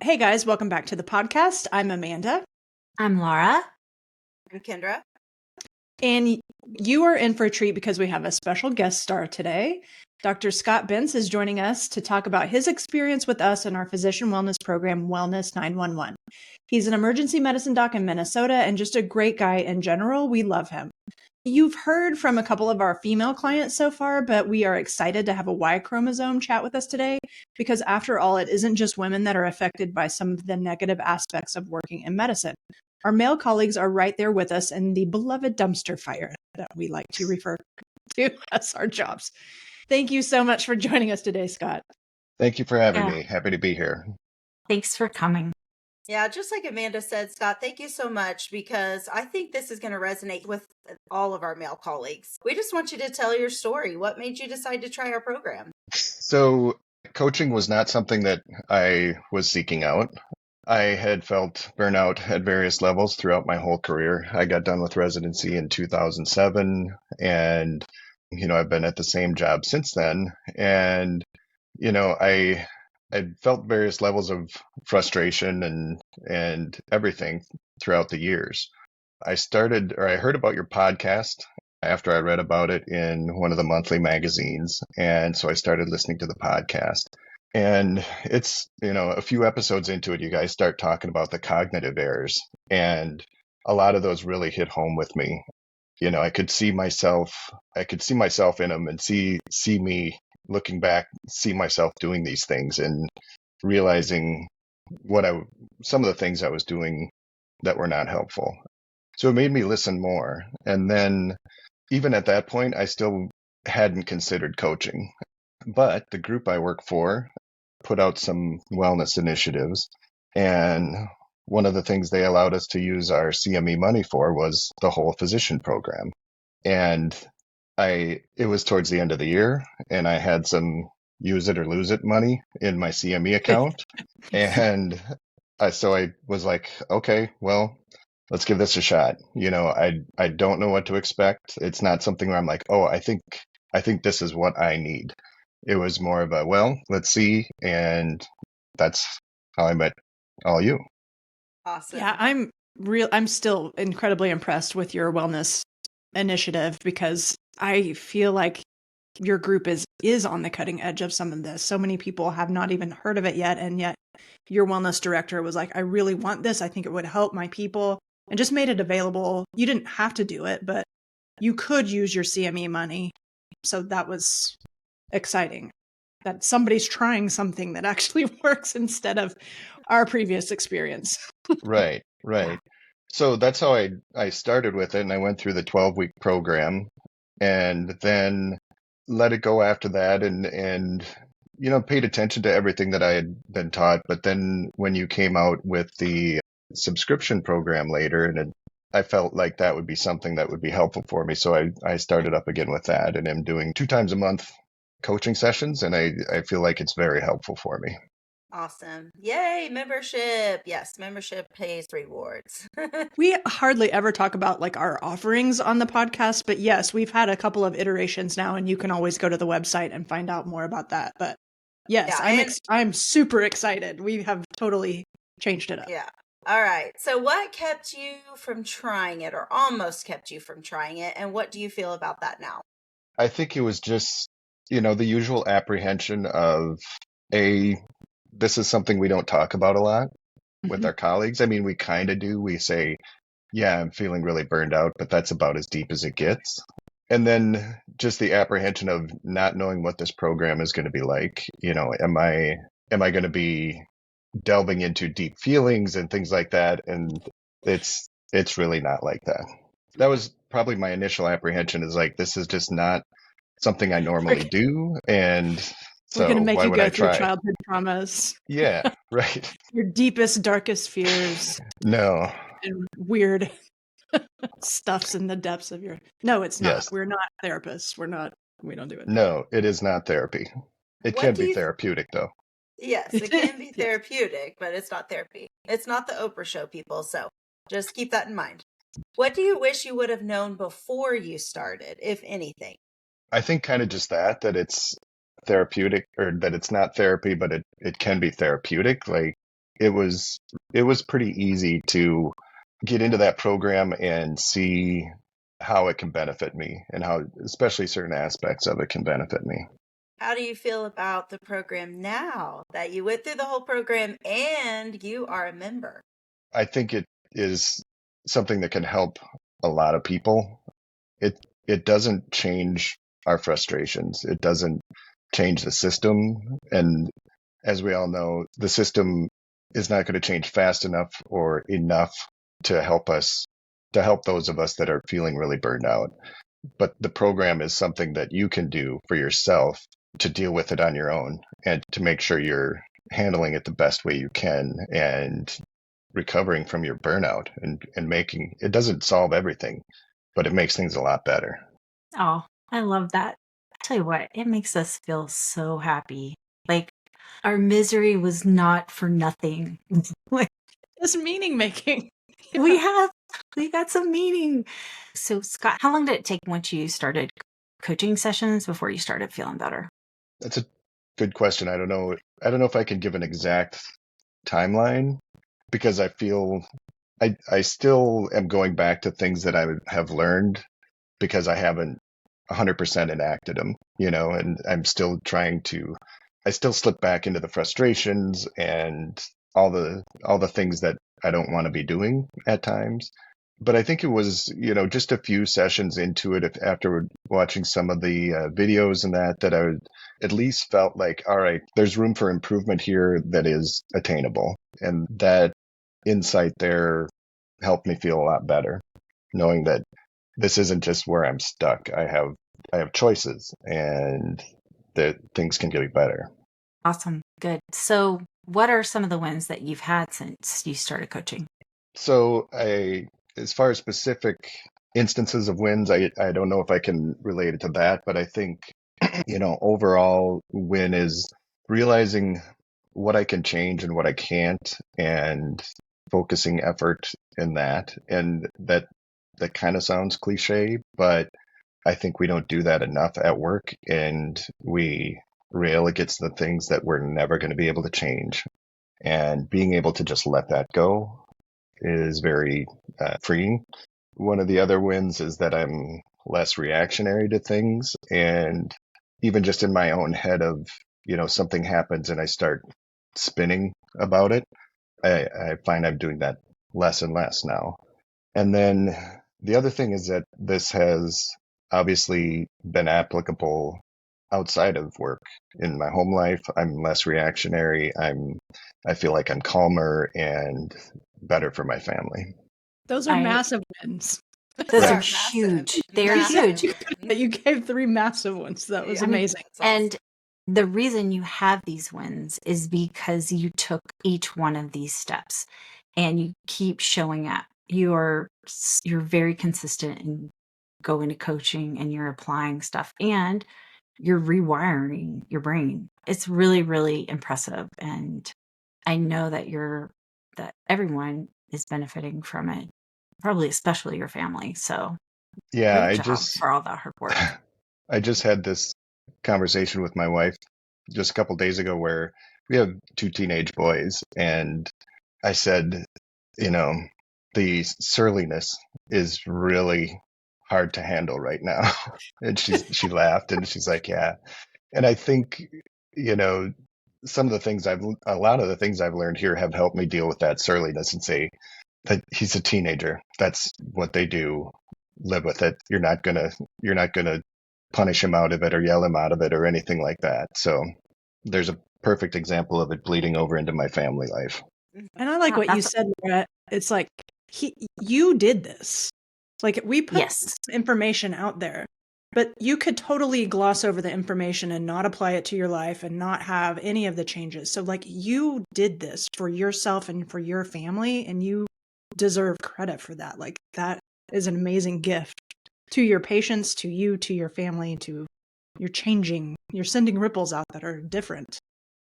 Hey guys, welcome back to the podcast. I'm Amanda. I'm Laura. I'm Kendra. And you are in for a treat because we have a special guest star today. Dr. Scott Bentz is joining us to talk about his experience with us in our physician wellness program, Wellness 911. He's an emergency medicine doc in Minnesota and just a great guy in general. We love him. You've heard from a couple of our female clients so far, but we are excited to have a Y chromosome chat with us today because after all, it isn't just women that are affected by some of the negative aspects of working in medicine. Our male colleagues are right there with us in the beloved dumpster fire that we like to refer to as our jobs. Thank you so much for joining us today, Scott. Thank you for having me. Happy to be here. Thanks for coming. Yeah, just like Amanda said, Scott, thank you so much because I think this is going to resonate with all of our male colleagues. We just want you to tell your story. What made you decide to try our program? So, coaching was not something that I was seeking out. I had felt burnout at various levels throughout my whole career. I got done with residency in 2007, and I've been at the same job since then. And I felt various levels of frustration and everything throughout the years. I heard about your podcast after I read about it in one of the monthly magazines, and so I started listening to the podcast. And it's, a few episodes into it, you guys start talking about the cognitive errors, and a lot of those really hit home with me. I could see myself in them and see me looking back, see myself doing these things and realizing some of the things I was doing that were not helpful. So it made me listen more. And then even at that point, I still hadn't considered coaching. But the group I work for put out some wellness initiatives. And one of the things they allowed us to use our CME money for was the whole physician program. And it was towards the end of the year, and I had some use it or lose it money in my CME account. And so I was like, okay, well, let's give this a shot. I don't know what to expect. It's not something where I'm like, oh, I think this is what I need. It was more of a, well, let's see. And that's how I met all you. Awesome. Yeah, I'm still incredibly impressed with your wellness initiative because I feel like your group is on the cutting edge of some of this. So many people have not even heard of it yet. And yet your wellness director was like, I really want this. I think it would help my people, and just made it available. You didn't have to do it, but you could use your CME money. So that was exciting that somebody's trying something that actually works instead of our previous experience. Right. So that's how I started with it, and I went through the 12-week program and then let it go after that and paid attention to everything that I had been taught. But then when you came out with the subscription program later, and I felt like that would be something that would be helpful for me. So I started up again with that, and I'm doing 2 times a month coaching sessions, and I feel like it's very helpful for me. Awesome. Yay, membership. Yes, membership pays rewards. We hardly ever talk about like our offerings on the podcast, but yes, we've had a couple of iterations now, and you can always go to the website and find out more about that. But yes, Yeah, I'm super excited. We have totally changed it up. Yeah. All right. So what kept you from trying it, or almost kept you from trying it? And what do you feel about that now? I think it was just, the usual apprehension of this is something we don't talk about a lot with our colleagues. I mean, we kind of do. We say, yeah, I'm feeling really burned out, but that's about as deep as it gets. And then just the apprehension of not knowing what this program is going to be like. Am I going to be delving into deep feelings and things like that? And it's really not like that. That was probably my initial apprehension, is like, this is just not something I normally do. And so we're going to make why you would go I through try? childhood traumas. Yeah, right. Your deepest, darkest fears. No. And weird stuffs in the depths of your... No, it's not. Yes. We're not therapists. We don't do it. No, it is not therapy. It can be therapeutic, though. Yes, it can be therapeutic, but it's not therapy. It's not the Oprah show, people. So just keep that in mind. What do you wish you would have known before you started, if anything? I think kind of just that it's therapeutic, or that it's not therapy, but it can be therapeutic. Like, it was pretty easy to get into that program and see how it can benefit me and how especially certain aspects of it can benefit me. How do you feel about the program now that you went through the whole program and you are a member? I think it is something that can help a lot of people. It doesn't change our frustrations. It doesn't change the system. And as we all know, the system is not going to change fast enough or enough to help us, to help those of us that are feeling really burned out. But the program is something that you can do for yourself to deal with it on your own and to make sure you're handling it the best way you can and recovering from your burnout and making it doesn't solve everything, but it makes things a lot better. Oh, I love that. I tell you what, it makes us feel so happy. Like our misery was not for nothing. Like, It's meaning making. we got some meaning. So Scott, how long did it take once you started coaching sessions before you started feeling better? That's a good question. I don't know. I don't know if I can give an exact timeline because I feel I still am going back to things that I have learned because I haven't 100% enacted them, and I'm still I still slip back into the frustrations and all the things that I don't want to be doing at times. But I think it was, just a few sessions into it, after watching some of the videos and that I at least felt like, all right, there's room for improvement here that is attainable. And that insight there helped me feel a lot better, knowing that this isn't just where I'm stuck. I have choices and that things can get better. Awesome. Good. So what are some of the wins that you've had since you started coaching? So as far as specific instances of wins, I don't know if I can relate it to that, but I think, overall win is realizing what I can change and what I can't and focusing effort in that. And that kind of sounds cliche, but I think we don't do that enough at work, and we rail against the things that we're never going to be able to change. And being able to just let that go is very freeing. One of the other wins is that I'm less reactionary to things. And even just in my own head of, something happens and I start spinning about it, I find I'm doing that less and less now. And then the other thing is that this has obviously been applicable outside of work. In my home life, I'm less reactionary. I feel like I'm calmer and better for my family. Those are I- massive wins. Those Right. are Massive. huge. They are Massive. huge. But you gave 3 massive ones. That was Yeah. amazing. That's awesome. And the reason you have these wins is because you took each one of these steps and you keep showing up. You're very consistent in going to coaching and you're applying stuff and you're rewiring your brain. It's really, really impressive. And I know that that everyone is benefiting from it, probably especially your family. So Yeah, great job for all that hard work. I just had this conversation with my wife just a couple days ago where we have 2 teenage boys, and I said, the surliness is really hard to handle right now. And she laughed and she's like, yeah. And I think, you know, a lot of the things I've learned here have helped me deal with that surliness and say that he's a teenager. That's what they do. Live with it. You're not gonna punish him out of it or yell him out of it or anything like that. So there's a perfect example of it bleeding over into my family life. And I like what you said, Laura. It's like you did this. Like we put Yes. information out there, but you could totally gloss over the information and not apply it to your life and not have any of the changes. So like you did this for yourself and for your family, and you deserve credit for that. Like that is an amazing gift to your patients, to you, to your family, to you're sending ripples out that are different.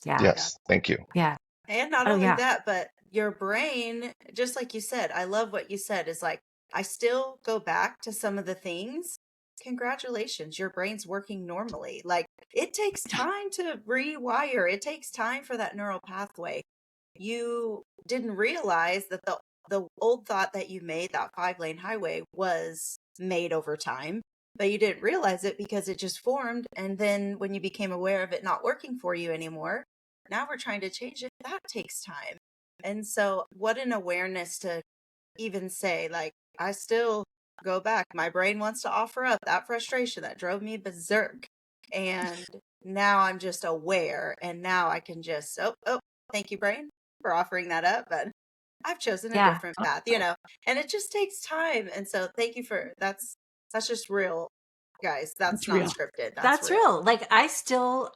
Yeah. Yes, thank you. Yeah. And not Oh, only yeah. that, but your brain, just like you said, I love what you said, is like, I still go back to some of the things. Congratulations, your brain's working normally. Like, it takes time to rewire, it takes time for that neural pathway you didn't realize that the old thought that you made, that 5-lane highway, was made over time, but you didn't realize it because it just formed. And then when you became aware of it not working for you anymore, now we're trying to change it. That takes time. And so what an awareness to even say, like, I still go back. My brain wants to offer up that frustration that drove me berserk. And now I'm just aware. And now I can just, thank you, brain, for offering that up. But I've chosen a Yeah. different path, and it just takes time. And so thank you for that's just real, guys. That's not real. scripted. That's real. Like I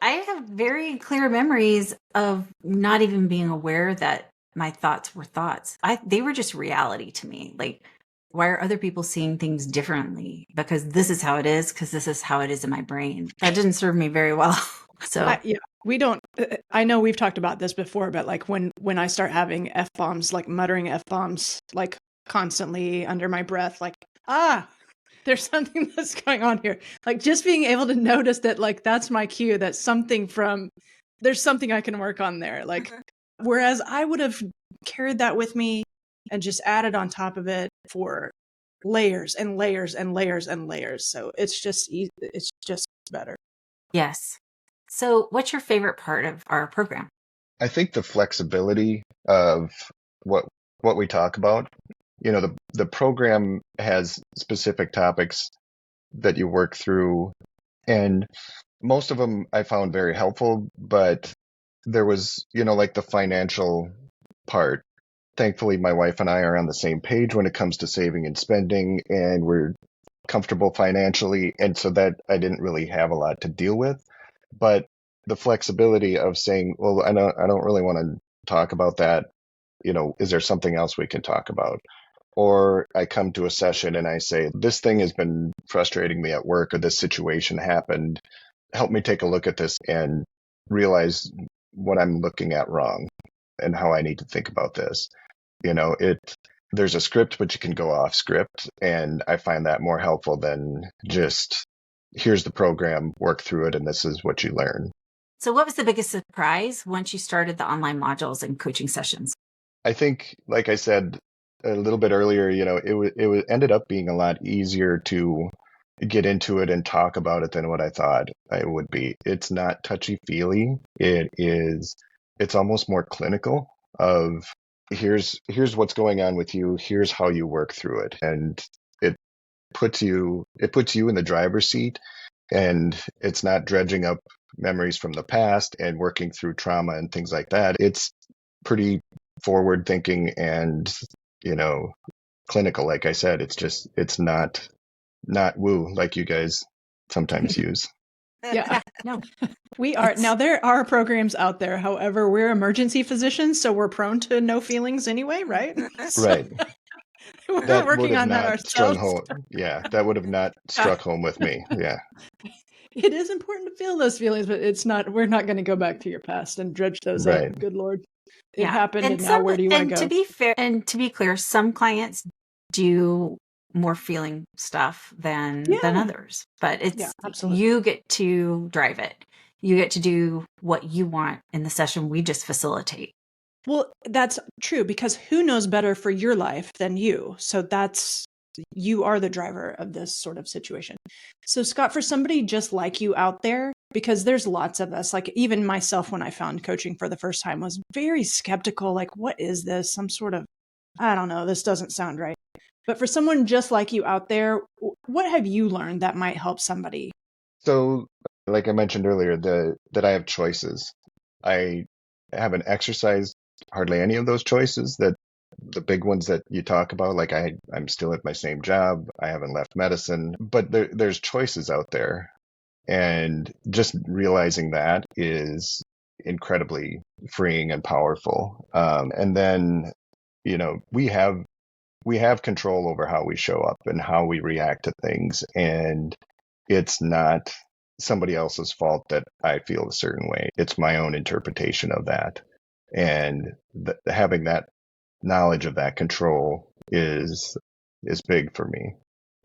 have very clear memories of not even being aware that my thoughts were thoughts. They were just reality to me. Like, why are other people seeing things differently? Because this is how it is, because this is how it is in my brain. That didn't serve me very well. So we don't, I know we've talked about this before, but like when I start having F-bombs, like muttering F-bombs, like constantly under my breath, like, there's something that's going on here. Like just being able to notice that, like, that's my cue, that there's something I can work on there. Like, whereas I would have carried that with me and just added on top of it for layers and layers and layers and layers. So it's just better. yes. So what's your favorite part of our program? I think the flexibility of what we talk about. The program has specific topics that you work through, and most of them I found very helpful, but there was, like the financial part. Thankfully, my wife and I are on the same page when it comes to saving and spending, and we're comfortable financially. And so that I didn't really have a lot to deal with. But the flexibility of saying, well, I don't really want to talk about that. Is there something else we can talk about? Or I come to a session and I say, this thing has been frustrating me at work, or this situation happened. Help me take a look at this and realize what I'm looking at wrong and how I need to think about this. There's a script, but you can go off script. And I find that more helpful than just, here's the program, work through it, and this is what you learn. So what was the biggest surprise once you started the online modules and coaching sessions? I think, like I said a little bit earlier, it ended up being a lot easier to get into it and talk about it than what I thought it would be. It's not touchy-feely. It's almost more clinical of, here's what's going on with you, here's how you work through it. And it puts you in the driver's seat, and it's not dredging up memories from the past and working through trauma and things like that. It's pretty forward thinking and, clinical. Like I said, it's not woo like you guys sometimes use. Yeah. No. We are. Now, there are programs out there. However, we're emergency physicians, so we're prone to no feelings anyway, right? Right. We're That would working have on that not strung ourselves. home. Yeah, that would have not struck home with me. Yeah. It is important to feel those feelings, but we're not going to go back to your past and dredge those Right. up. Good Lord. It happened, and now some, where do you want to go? To be fair, and to be clear, some clients do more feeling stuff than others, but it's absolutely. You get to drive it. You get to do what you want in the session. We just facilitate. Well, that's true, because who knows better for your life than you? So you are the driver of this sort of situation. So Scott, for somebody just like you out there, because there's lots of us, like even myself, when I found coaching for the first time, was very skeptical. Like, what is this? Some sort of, I don't know, this doesn't sound right. But for someone just like you out there, what have you learned that might help somebody? So, like I mentioned earlier, that I have choices. I haven't exercised hardly any of those choices, that the big ones that you talk about. Like I'm still at my same job. I haven't left medicine, but there's choices out there. And just realizing that is incredibly freeing and powerful. And then, we have control over how we show up and how we react to things. And it's not somebody else's fault that I feel a certain way. It's my own interpretation of that. And having that knowledge of that control is big for me.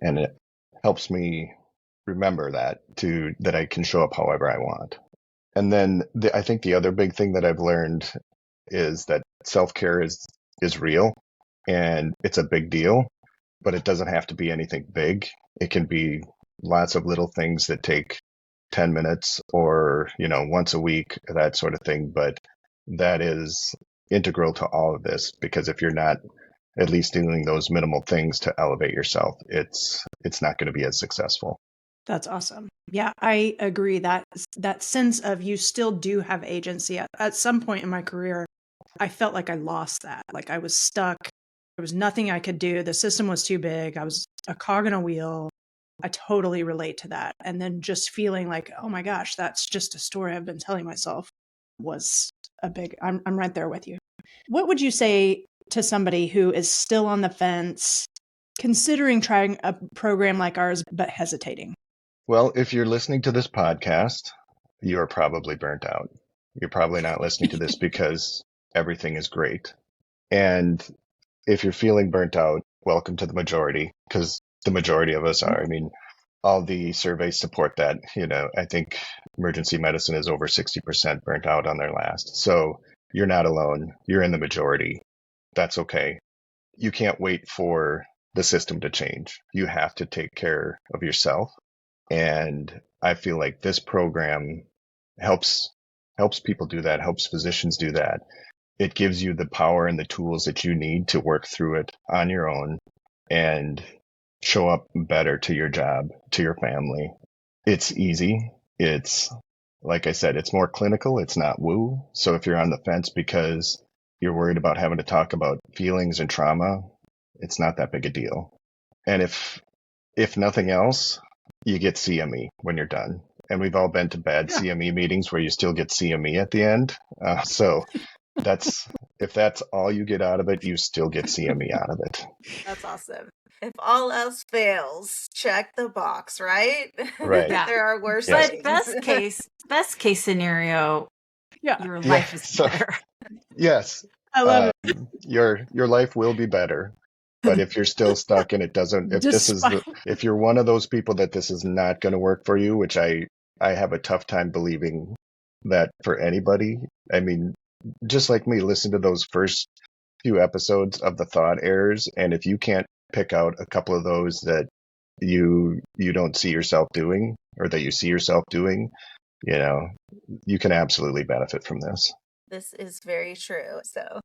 And it helps me remember that I can show up however I want. And then I think the other big thing that I've learned is that self-care is real and it's a big deal, but it doesn't have to be anything big. It can be lots of little things that take 10 minutes or, once a week, that sort of thing. But that is integral to all of this, because if you're not at least doing those minimal things to elevate yourself, it's not going to be as successful. That's awesome. Yeah, I agree that sense of you still do have agency. At some point in my career, I felt like I lost that. Like I was stuck. There was nothing I could do. The system was too big. I was a cog in a wheel. I totally relate to that. And then just feeling like, oh my gosh, that's just a story I've been telling myself was I'm right there with you. What would you say to somebody who is still on the fence, considering trying a program like ours, but hesitating? Well, if you're listening to this podcast, you're probably burnt out. You're probably not listening to this because everything is great. And if you're feeling burnt out, welcome to the majority, because the majority of us are. I mean, all the surveys support that. I think emergency medicine is over 60% burnt out on their last. So you're not alone. You're in the majority. That's okay. You can't wait for the system to change. You have to take care of yourself. And I feel like this program helps people do that, helps physicians do that. It gives you the power and the tools that you need to work through it on your own and show up better to your job, to your family. It's easy. It's, like I said, it's more clinical. It's not woo. So if you're on the fence because you're worried about having to talk about feelings and trauma, it's not that big a deal. And if nothing else, you get CME when you're done. And we've all been to bad CME meetings where you still get CME at the end. So if that's all you get out of it, you still get CME out of it. That's awesome. If all else fails, check the box, right? Right. Yeah. There are worse But things. best case scenario, your life is better. Yes. I love it. Your life will be better. But if you're still stuck and if you're one of those people that this is not going to work for you, which I have a tough time believing that for anybody. I mean, just like me, listen to those first few episodes of the thought errors, and if you can't pick out a couple of those that you don't see yourself doing, or that you see yourself doing, you can absolutely benefit from this. This is very true. So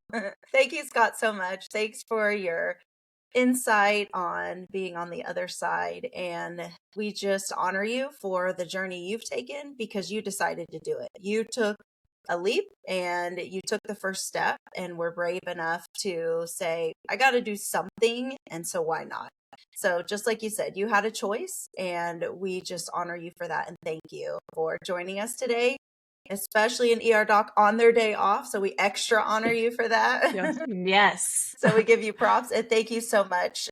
thank you, Scott, so much. Thanks for your insight on being on the other side. And we just honor you for the journey you've taken, because you decided to do it. You took a leap and you took the first step, and were brave enough to say, I got to do something. And so why not? So just like you said, you had a choice, and we just honor you for that. And thank you for joining us today, especially an ER doc on their day off. So we extra honor you for that. Yes. So we give you props, and thank you so much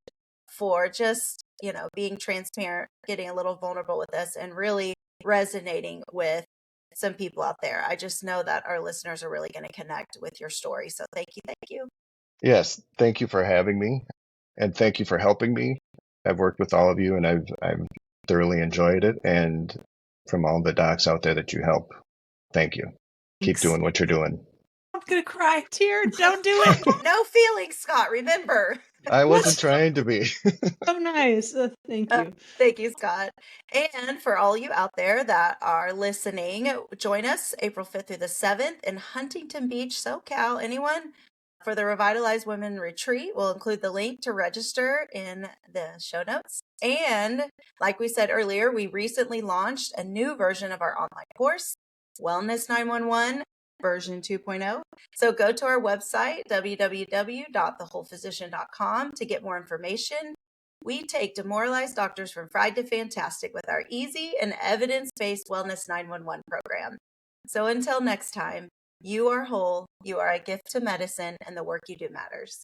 for just, being transparent, getting a little vulnerable with us, and really resonating with some people out there. I just know that our listeners are really going to connect with your story. So thank you. Thank you. Yes. Thank you for having me, and thank you for helping me. I've worked with all of you, and I've thoroughly enjoyed it. And from all the docs out there that you help, thank you. Keep doing what you're doing. I'm going to cry. Tear, don't do it. No feelings, Scott. Remember. I wasn't trying to be. So nice. Thank you. Thank you, Scott. And for all you out there that are listening, join us April 5th through the 7th in Huntington Beach, SoCal. Anyone? For the Revitalized Women Retreat. We'll include the link to register in the show notes. And like we said earlier, we recently launched a new version of our online course, Wellness 911 version 2.0. So go to our website, www.thewholephysician.com, to get more information. We take demoralized doctors from fried to fantastic with our easy and evidence-based Wellness 911 program. So until next time, you are whole, you are a gift to medicine, and the work you do matters.